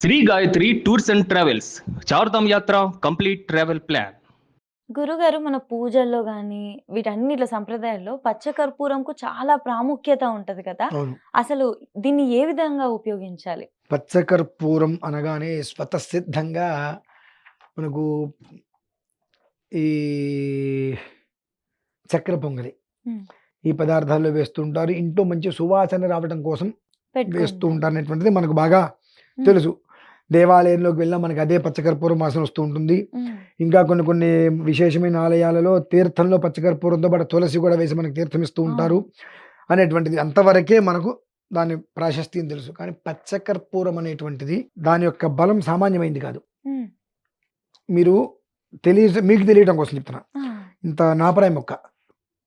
Shri Gayatri tours and travels Chardham Yatra complete travel plan. గురుగారు మన పూజల్లో గాని, వీటన్నిట్ల సంప్రదాయాల్లో పచ్చ కర్పూరంకు చాలా ప్రాముఖ్యత ఉంటది కదా! అవును. అసలు దీన్ని ఏ విధంగా ఉపయోగించాలి? పచ్చకర్పూరం అనగానే స్వతసిద్ధంగా మనకు ఈ చక్కెర పొంగలి హ్మ్. ఈ పదార్థాల్లో వేస్తూ ఉంటారు. ఇంట్లో మంచి సువాసన రావటం కోసం వేస్తూ పెట్టుకుంటారు. ఉంటారనేటువంటిది మనకు బాగా హ్మ్. తెలుసు. దేవాలయంలోకి వెళ్ళినా మనకు అదే పచ్చకర్పూరం వాసన వస్తూ ఉంటుంది. హ్మ్. ఇంకా కొన్ని కొన్ని విశేషమైన ఆలయాలలో తీర్థంలో పచ్చకర్పూరంతో పాటు తులసి కూడా వేసి మనకు తీర్థం ఇస్తూ ఉంటారు అవును. అనేటువంటిది. అంతవరకే మనకు దాని ప్రాశస్త్యం తెలుసు. కానీ పచ్చకర్పూరం అనేటువంటిది దాని యొక్క బలం సామాన్యమైంది కాదు. హ్మ్. మీరు మీకు తెలియటం కోసం చెప్తున్నా. ఆ! ఇంత నాపరాయి మొక్క,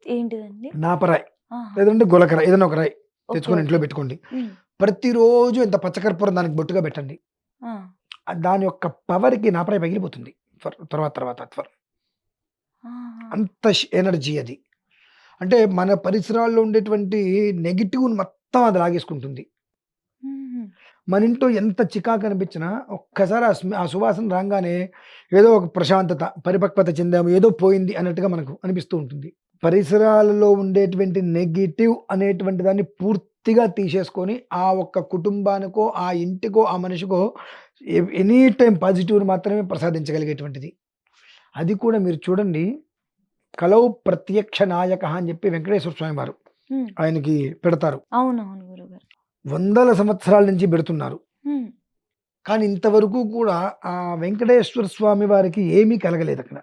ఏంటిదండి? నాపరాయి ఆహా! లేదంటే గులకరాయి ఏదైనా ఒక రాయి ఓకే. తెచ్చుకొని ఇంట్లో ఓకే. పెట్టుకోండి. హ్మ్. ప్రతిరోజు ఇంత పచ్చకర్పూరం దానికి బొట్టుగా పెట్టండి. ఆ! దాని యొక్క పవర్‌కి నాపరాయి పగిలిపోతుంది. తర్వాత. ఆహా! అంత ఎనర్జీ అది. అంటే మన పరిసరాల్లో ఉండేటువంటి నెగెటివ్‌ని మొత్తం అది లాగేసుకుంటుంది. హుహు. మన ఇంట్లో ఎంత చికాకు అనిపించినా ఒక్కసారి ఆ సువాసన రాంగానే ఏదో ఒక ప్రశాంతత, పరిపక్వత చెందాము, ఏదో పోయింది అన్నట్టుగా మనకు అనిపిస్తూ ఉంటుంది. పరిసరాలలో ఉండేటువంటి నెగెటివ్ అనేటువంటి దాన్ని పూర్తిగా తీసేసుకొని, ఆ ఒక్క కుటుంబానికో, ఆ ఇంటికో, ఆ మనిషికో ఎనీ టైమ్ పాజిటివ్‌ని మాత్రమే ప్రసాదించగలిగేటువంటిది. అది కూడా మీరు చూడండి, కలౌ ప్రత్యక్ష నాయకః అని చెప్పి వెంకటేశ్వర స్వామి వారు హ్మ్. ఆయనకి పెడతారు. అవునవును గురుగారు. వందల సంవత్సరాల నుంచి పెడుతున్నారు. హ్మ్. కానీ ఇంతవరకు కూడా ఆ వెంకటేశ్వర స్వామి వారికి ఏమీ కలగలేదక్కడ.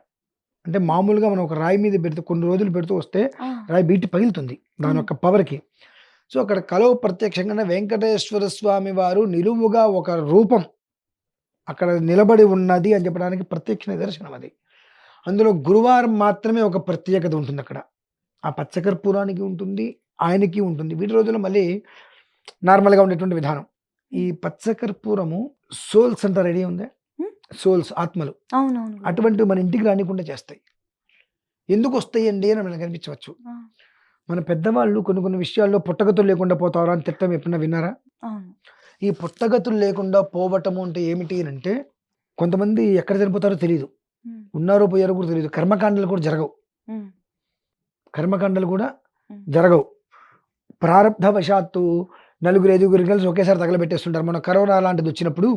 అంటే మామూలుగా మనం ఒక రాయి మీద పెడితే కొన్ని రోజులు పెడుతూ వస్తే ఆ! రాయి బీటి పగులుతుంది దాని హ్మ్. యొక్క పవర్‌కి. సో, అక్కడ కలౌ ప్రత్యక్షంగానే వెంకటేశ్వర స్వామి వారు నిలువుగా ఒక రూపం అక్కడ నిలబడి ఉన్నది అని చెప్పడానికి ప్రత్యక్ష నిదర్శనం అది. అందులో గురువారం మాత్రమే ఒక ప్రత్యేకత ఉంటుందక్కడ. ఆ పచ్చకర్పూరానికి ఉంటుంది, ఆయనకి ఉంటుంది. వీటి రోజుల్లో మళ్ళీ నార్మల్‌గా ఉండేటువంటి విధానం. ఈ హ్మ్. పచ్చకర్పూరము సోల్స్ అంటారు, ఐడియా ఉందా? హ్మ్. సోల్స్ ఆత్మలు. అవునవును గురుగారు. అటువంటివి మన ఇంటికి రానీకుండా చేస్తాయి. ఎందుకొస్తాయండి అని మనకు అనిపించవచ్చు. ఆ! మన పెద్దవాళ్ళు కొన్ని కొన్ని విషయాల్లో పుట్టగతులు లేకుండా పోతావరా అని తిట్టం ఎప్పుడైనా విన్నారా? అవును. ఈ పుట్టగతులు లేకుండా పోవటము అంటే ఏమిటి అనంటే, కొంతమంది ఎక్కడ చనిపోతారో తెలీదు. హ్మ్. ఉన్నారో పోయారో కూడా తెలీదు. కర్మకాండలు కూడా జరగవు. హ్మ్. కర్మకాండలు కూడా హ్మ్. జరగవు. ప్రారబ్ధవశాత్తు నలుగురు, ఐదుగురు కలిసి ఒకేసారి తగలబెట్టేస్తుంటారు. మొన్న కరోనా లాంటిదొచ్చినప్పుడు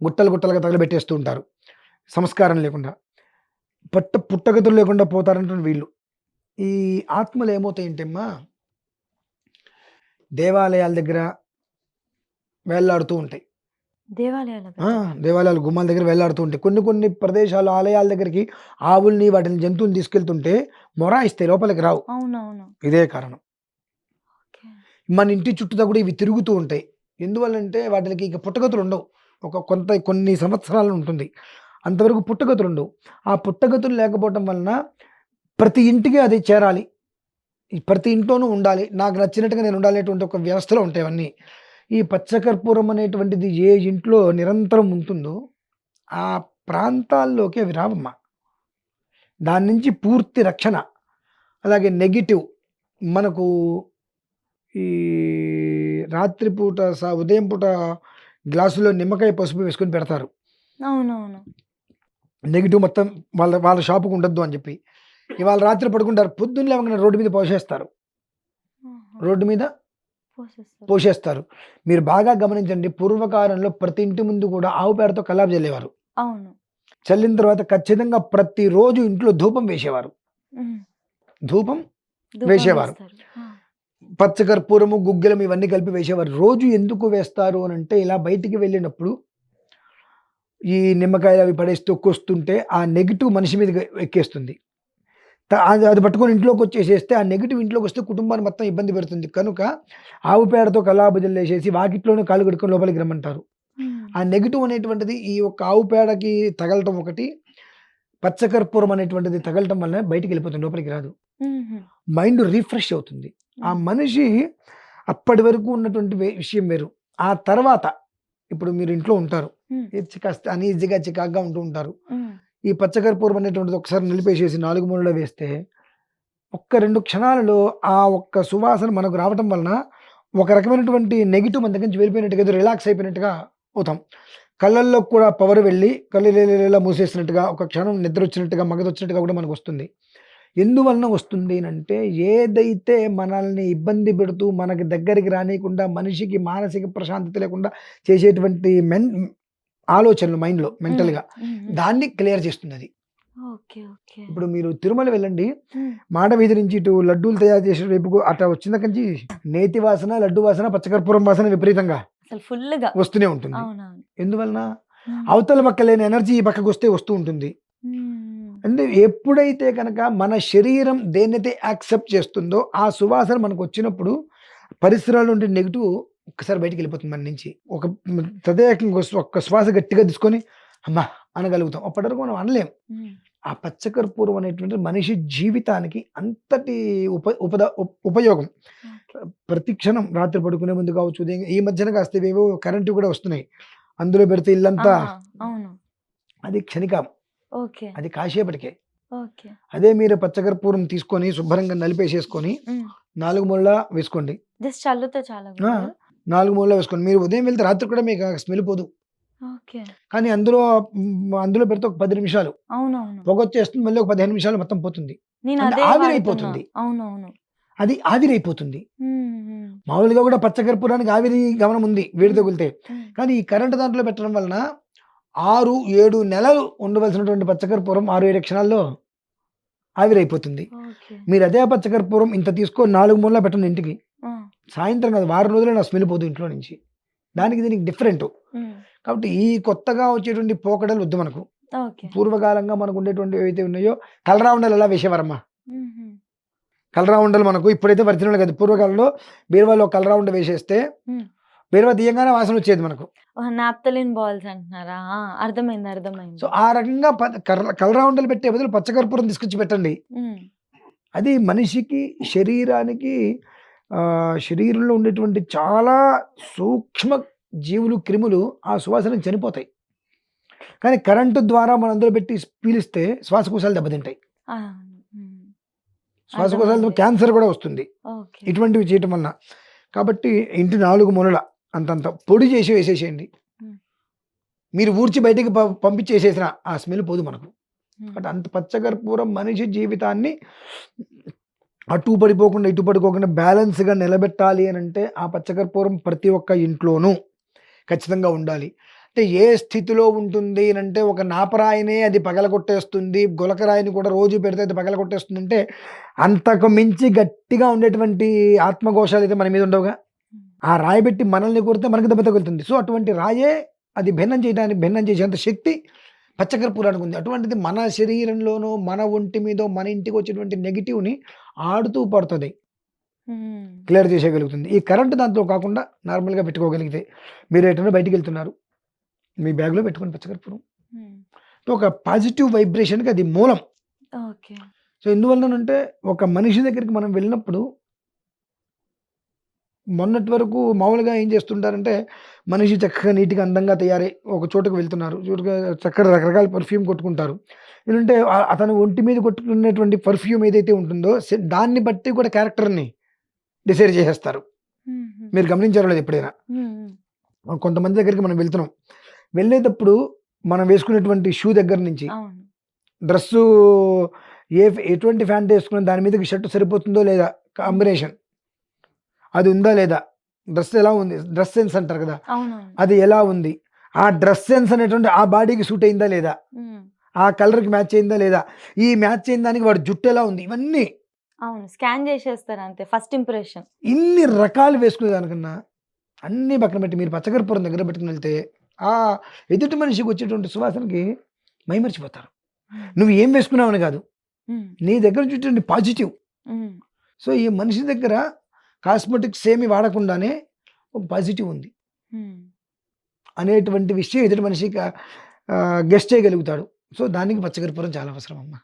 గుట్టలుగా తగలబెట్టేస్తూ ఉంటారు. సంస్కారం లేకుండా. పుట్టగతులు లేకుండా పోతారంటారు వీళ్ళు. ఈ ఆత్మలు ఏమవుతాయంటే అమ్మా, దేవాలయాల దగ్గర వేల్లాడుతూ ఉంటాయి. దేవాలయాల ఆ! దగ్గర. దేవాలయాల గుమ్మాల దగ్గర వేల్లాడుతూ ఉంటాయి. కొన్ని కొన్ని ప్రదేశాలు ఆలయాల దగ్గరికి ఆవుల్ని, వాటిని జంతువుల్ని తీసుకెళ్తుంటే మొరాయిస్తాయి, లోపలికి రావు. అవునవును. ఇదే కారణం. ఓకే. మన ఇంటి చుట్టూతా కూడా ఇవి తిరుగుతూ ఉంటాయి. ఎందువల్లంటే వాటిలకి ఇక పుట్టగతులుండవు. కొన్ని సంవత్సరాలు ఉంటుంది. అంతవరకు పుట్టగతులుండవు. ఆ పుట్టగతులు లేకపోవటం వలన ప్రతి ఇంటికి అది చేరాలి. ఈ ప్రతి ఇంట్లోనూ ఉండాలి. నాకు నచ్చినట్టుగా నేను ఉండాలనేటువంటి ఒక వ్యవస్థలో ఉంటాయి అవన్నీ. ఈ పచ్చకర్పూరం అనేటువంటిది ఏ ఇంట్లో నిరంతరం ఉంటుందో, ఆ ప్రాంతాల్లోకి అవి రావమ్మా. దాని నుంచి పూర్తి రక్షణ. అలాగే నెగెటివ్ మనకు ఈ రాత్రి పూట ఉదయం పూట గ్లాసులో నిమ్మకాయ, పసుపు వేసుకొని పెడతారు. అవునవును. నెగెటివ్ మొత్తం వాళ్ళ వాళ్ళ షాపుకి ఉండొద్దు అని చెప్పి. ఇవాళ రాత్రి పడుకుంటారు. పొద్దున్న లేవగానే రోడ్డు మీద పోసేస్తారు. ఆహా! రోడ్డు మీద పోసేస్తారు. పోసేస్తారు. మీరు బాగా గమనించండి. పూర్వకాలంలో ప్రతి ఇంటి ముందు కూడా ఆవు పేడతో కల్లాపు జల్లేవారు. అవును. చల్లిన తర్వాత ఖచ్చితంగా ప్రతిరోజు ఇంట్లో ధూపం వేసేవారు. హ్మ్. ధూపం ధూపం వేసేవారు. వేస్తారు. ఆ! పచ్చకర్పూరము, గుగ్గిలం ఇవన్నీ కలిపి వేసేవారు. రోజు ఎందుకు వేస్తారు అనంటే, ఇలా బయటికి వెళ్ళినప్పుడు ఈ నిమ్మకాయలు అవి పడేసి తొక్కొస్తుంటే ఆ నెగెటివ్ మనిషి మీదకి ఎక్కేస్తుంది. అది అది పట్టుకొని ఇంట్లోకొచ్చేసేస్తే ఆ నెగెటివ్ ఇంట్లోకొస్తే కుటుంబాన్ని మొత్తం ఇబ్బంది పెడుతుంది. కనుక ఆవు పేడతో కల్లాపు జల్లేసేసి వాకిట్లోనే కాళ్ళు కడుక్కొని లోపలికి రమ్మంటారు. హ్మ్. ఆ నెగెటివ్ అనేటువంటిది ఈ యొక్క ఆవు పేడకి తగలటం ఒకటి, పచ్చకర్పూరం అనేటువంటిది తగలటం వలన బయటికెళ్ళిపోతుంది, లోపలికి రాదు. హుహు. మైండ్ రిఫ్రెష్ అవుతుంది. ఆ హ్మ్. మనిషి అప్పటి వరకు ఉన్నటువంటి విషయం వేరు. ఆ తర్వాత ఇప్పుడు మీరు ఇంట్లో ఉంటారు. హ్మ్. కాస్త అనీజీగా, చికాకుగా ఉంటూ ఉంటారు. హ్మ్. ఈ పచ్చకర్పూరం అనేటువంటిది ఒకసారి నిలిపేసేసి 4 మూలలో వేస్తే, ఒక్క 2 క్షణాలలో ఆ ఒక్క సువాసన మనకు రావటం వలన ఒక రకమైనటువంటి నెగెటివ్ మన దగ్గర నుంచి వెళ్ళిపోయినట్టుగా, ఏదో రిలాక్స్ అయిపోయినట్టుగా అవుతాం. కళ్ళల్లో కూడా పవర్ వెళ్ళి కళ్ళు ఇలా మూసేసినట్టుగా, ఒక క్షణం నిద్ర వచ్చినట్టుగా, మగతొచ్చినట్టుగా కూడా మనకు వస్తుంది. ఎందువలన వస్తుంది అంటే, ఏదైతే మనల్ని ఇబ్బంది పెడుతూ మనకి దగ్గరికి రానీయకుండా మనిషికి మానసిక ప్రశాంతత లేకుండా చేసేటువంటి ఆలోచనలు మైండ్‌లో హ్మ్. మెంటల్‌గా హ్మ్. హ్మ్. దాన్ని క్లియర్ చేస్తుందది. ఓకే. ఓకే. ఇప్పుడు మీరు తిరుమల వెళ్ళండి. హ్మ్. మాడ వీధి నుంచి ఇటు లడ్డూలు తయారు చేసే వైపుకు అట్లా వచ్చిన కంచి నేతి వాసన, లడ్డు వాసన, పచ్చకర్పూరం వాసన విపరీతంగా అసలు ఫుల్‌గా. వస్తూనే ఉంటుంది. అవునవును. ఎందువలన? హ్మ్. అవతల పక్క లేని ఎనర్జీ ఈ పక్కకొస్తే వస్తూ ఉంటుంది. హ్మ్. అంటే ఎప్పుడైతే కనుక మన శరీరం దేన్నైతే యాక్సెప్ట్ చేస్తుందో, ఆ సువాసన మనకొచ్చినప్పుడు పరిసరాల్లో ఉండే నెగెటివ్ ఒక్కసారి బయటికెళ్ళిపోతుంది మన నుంచి. ఒక తదేకంగా ఒక్క శ్వాస గట్టిగా తీసుకొని హమ్మా! అనగలుగుతాం. అప్పటి వరకు మనం అనలేం. హ్మ్. ఆ పచ్చకర్పూరం అనేటువంటిది మనిషి జీవితానికి అంతటి ఉపయోగం. ఓకే. ప్రతి క్షణం రాత్రి పడుకునే ముందు కావచ్చు, ఉదయం ఈ మధ్యన కాస్త ఇవేవో కరెంట్‌వి కూడా వస్తున్నాయి. అందులో పెడితే ఆ! ఇల్లంతా అవును. అది క్షణికం. ఓకే. అది కాసేపటికే. ఓకే. అదే మీరు పచ్చకర్పూరం తీసుకొని శుభ్రంగా నలిపేసేసుకొని హ్మ్. 4 మూలలా వేసుకోండి. జస్ట్ చల్లుతే చాలా ఆ! గురుగారు? 4 మూలలా వేసుకోండి. మీరు ఉదయం వెళ్తే రాత్రి కూడా మీకు ఆ స్మెల్ పోదు. ఓకే. కానీ అందులో పెడితే ఒక 10 నిమిషాలు అవునవును. పొగొచ్చేస్తుంది. మళ్ళీ ఒక 15 నిమిషాలు మొత్తం పోతుంది. నేను అంటే అదే వాడుతున్నా. ఆవిరైపోతుంది. అవునవును. అది ఆవిరైపోతుంది. హ్మ్. హ్మ్. మామూలుగా కూడా పచ్చకర్పూరానికి ఆవిరి గమనం ఉంది వేడి హ్మ్. తగిలితే. హ్మ్. కానీ ఈ కరెంట్ దాంట్లో పెట్టడం వలన 6, 7 నెలలు ఉండవలసినటువంటి పచ్చకర్పూరం 6, 7 క్షణాల్లో ఆవిరైపోతుంది. ఓకే. మీరు అదే పచ్చకర్పూరం ఇంత తీసుకొని 4 మూలలా పెట్టండి ఇంటికి. ఆ! సాయంత్రం కాదు వారం రోజులైనా స్మెల్ పోదు ఇంట్లో నుంచి. దానికి దీనికి డిఫరెంటు. హ్మ్. కాబట్టి ఈ కొత్తగా వచ్చేటువంటి పోకడలు వద్దు మనకు. ఓకే. పూర్వకాలంగా మనకు ఉండేటువంటివి ఏవైతే ఉన్నాయో కలరా ఉండలు ఎలా వేసేవారమ్మా. హుహు. కలరా ఉండలు మనకు ఇప్పుడైతే ఒరిజినల్ కాదు. పూర్వకాలంలో బీరువాలో కలరా ఉండ వేసేస్తే హ్మ్. బీరువా తీయంగానే వాసన వచ్చేది మనకు. ఓహ్! నాప్థలిన్ బాల్స్ అంటున్నారా? ఆ! అర్థమైంది. సో, అర్థమైంది. ఆ రకంగా కలరా ఉండలు పెట్టే బదులు పచ్చకర్పూరం తీసుకొచ్చి పెట్టండి. హ్మ్. అది మనిషికి శరీరానికి శరీరంలో ఉండేటువంటి చాలా సూక్ష్మ జీవులు, క్రిములు ఆ సువాసనకి చనిపోతాయి. కానీ కరెంటు ద్వారా మనం అందులో పెట్టి పీలిస్తే శ్వాసకోశాలు దెబ్బతింటాయి. అవును. హ్మ్. శ్వాసకోశాలతో అర్థమైంది. క్యాన్సర్ కూడా వస్తుంది. ఓకే. ఇటువంటివి చేయటం వలన. కాబట్టి ఇంటి 4 మూలల అంతంత పొడి చేసి వేసేసేయండి. హ్మ్. మీరు ఊడ్చి బయటికి పంపించేసేసినా ఆ స్మెల్ పోదు మనకు. హ్మ్. కాబట్టి అంత పచ్చకర్పూరం మనిషి జీవితాన్ని అటు పడిపోకుండా, ఇటు పడిపోకుండా బ్యాలెన్స్‌గా నిలబెట్టాలి అనంటే ఆ పచ్చకర్పూరం ప్రతి ఒక్క ఇంట్లోనూ ఖచ్చితంగా ఉండాలి. అంటే ఏ స్థితిలో ఉంటుంది అనంటే ఒక నాపరాయినే అది పగలగొట్టేస్తుంది. గులకరాయిని కూడా రోజు పెడితే అది పగలగొట్టేస్తుందంటే అంతకు మించి గట్టిగా ఉండేటువంటి ఆత్మఘోషాలైతే మన మీద ఉండవుగా. హ్మ్. ఆ రాయి పెట్టి మనల్ని కొడితే మనకి దెబ్బ తగులుతుంది. సో, అటువంటి రాయే అది భిన్నం చేసేంత శక్తి పచ్చకర్పూరానికి ఉంది. అటువంటిది మన శరీరంలోనో, మన ఒంటి మీదో, మన ఇంటికి వచ్చేటువంటి నెగెటివ్‌ని ఆడుతూ పడుతది. హ్మ్. క్లియర్ చేసేయగలుగుతుంది. ఈ కరెంట్ దాంట్లో కాకుండా నార్మల్‌గా పెట్టుకోగలిగితే మీరు ఎటైనా బయటికెళ్తున్నారు. మీ బ్యాగ్‌లో పెట్టుకోండి పచ్చకర్పూరం. హ్మ్. ఒక పాజిటివ్ వైబ్రేషన్‌కి అది మూలం. ఓకే. సో, ఎందువలనంటే ఒక మనిషి దగ్గరికి మనం వెళ్ళినప్పుడు మొన్నటి వరకు మామూలుగా ఏం చేస్తుంటారంటే, మనిషి చక్కగా నీట్‌గా అందంగా తయారై ఒక చోటకి వెళ్తున్నారు. చక్కగా రకరకాల పర్ఫ్యూమ్ కొట్టుకుంటారు. ఏంటంటే అతను ఒంటి మీద కొట్టుకున్నటువంటి పర్ఫ్యూమ్ ఏదైతే ఉంటుందో దాన్ని బట్టి కూడా క్యారెక్టర్‌ని డిసైడ్ చేసేస్తారు. హుహు. మీరు గమనించారో లేదో ఎప్పుడైనా? హ్మ్. హ్మ్. కొంతమంది దగ్గరికి మనం వెళ్తున్నాం. వెళ్ళేటప్పుడు మనం వేసుకునేటువంటి షూ దగ్గర నుంచి, అవును. డ్రెస్సు ఎటువంటి ప్యాంట్ ఏసుకున్న దాని మీదకి షర్ట్ సరిపోతుందో లేదా హ్మ్. కాంబినేషన్ అది ఉందా లేదా? డ్రెస్ ఎలా ఉంది? డ్రెస్ సెన్స్ అంటారు కదా! అవునవును. అది ఎలా ఉంది? ఆ డ్రెస్ సెన్స్ అనేటువంటి ఆ బాడీకి సూట్ అయిందా లేదా? హ్మ్. ఆ కలర్‌కి మ్యాచ్ అయిందా లేదా? ఈ మ్యాచ్ అయిన దానికి వాడి జుట్టు ఎలా ఉంది? ఇవన్నీ అవును. స్కాన్ చేసేస్తారు అంతే. First impression. ఇన్ని రకాలు వేసుకునే దానికన్నా అన్నీ పక్కన పెట్టి మీరు పచ్చకర్పూరం దగ్గర పెట్టుకొని వెళ్తే ఆ ఎదుటి మనిషికి వచ్చేటువంటి సువాసనకి మైమరిచిపోతారు. హ్మ్. నువ్వు ఏం వేసుకున్నావని కాదు. హ్మ్. నీ దగ్గర వచ్చేటువంటి పాజిటివ్. హ్మ్. సో, ఈ మనిషి దగ్గర కాస్మెటిక్స్ ఏమి వాడకుండానే ఒక పాజిటివ్ ఉంది హ్మ్. అనేటువంటి విషయం ఎదుటి మనిషికి గెస్ చేయగలుగుతాడు. సో, దానికి పచ్చకర్పూరం చాలా అవసరం అమ్మా.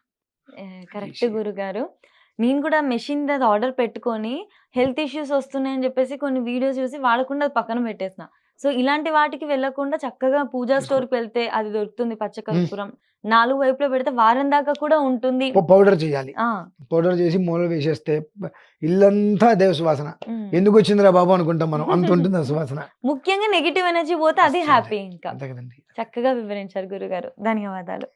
కరెక్ట్ విషయం. గురుగారు. నేను కూడా మెషిన్‌ది అది ఆర్డర్ పెట్టుకొని హెల్త్ ఇష్యూస్ వస్తున్నాయని చెప్పేసి కొన్ని వీడియోస్ చూసి వాడకుండా అది పక్కన పెట్టేసిన. సో ఇలాంటి వాటికి వెళ్ళకుండా చక్కగా పూజా స్టోర్‌కి వెళ్తే అది దొరుకుతుంది పచ్చకర్పూరం. 4 వైపులా పెడితే వారం దాకా కూడా ఉంటుంది. పౌడర్ చేయాలి. ఆ! పౌడర్ చేసి మూలలో వేసేస్తే ఇల్లంతా అదే సువాసన. హ్మ్. ఎందుకు వచ్చిందిరా బాబు అనుకుంటాం మనం. అంత ఉంటుంది ఆ సువాసన. ముఖ్యంగా నెగెటివ్ ఎనర్జీ పోతే అది అస్సలు హ్యాపీ ఇంకా. అంతే కదండి. చక్కగా వివరించారు గురుగారు. ధన్యవాదాలు.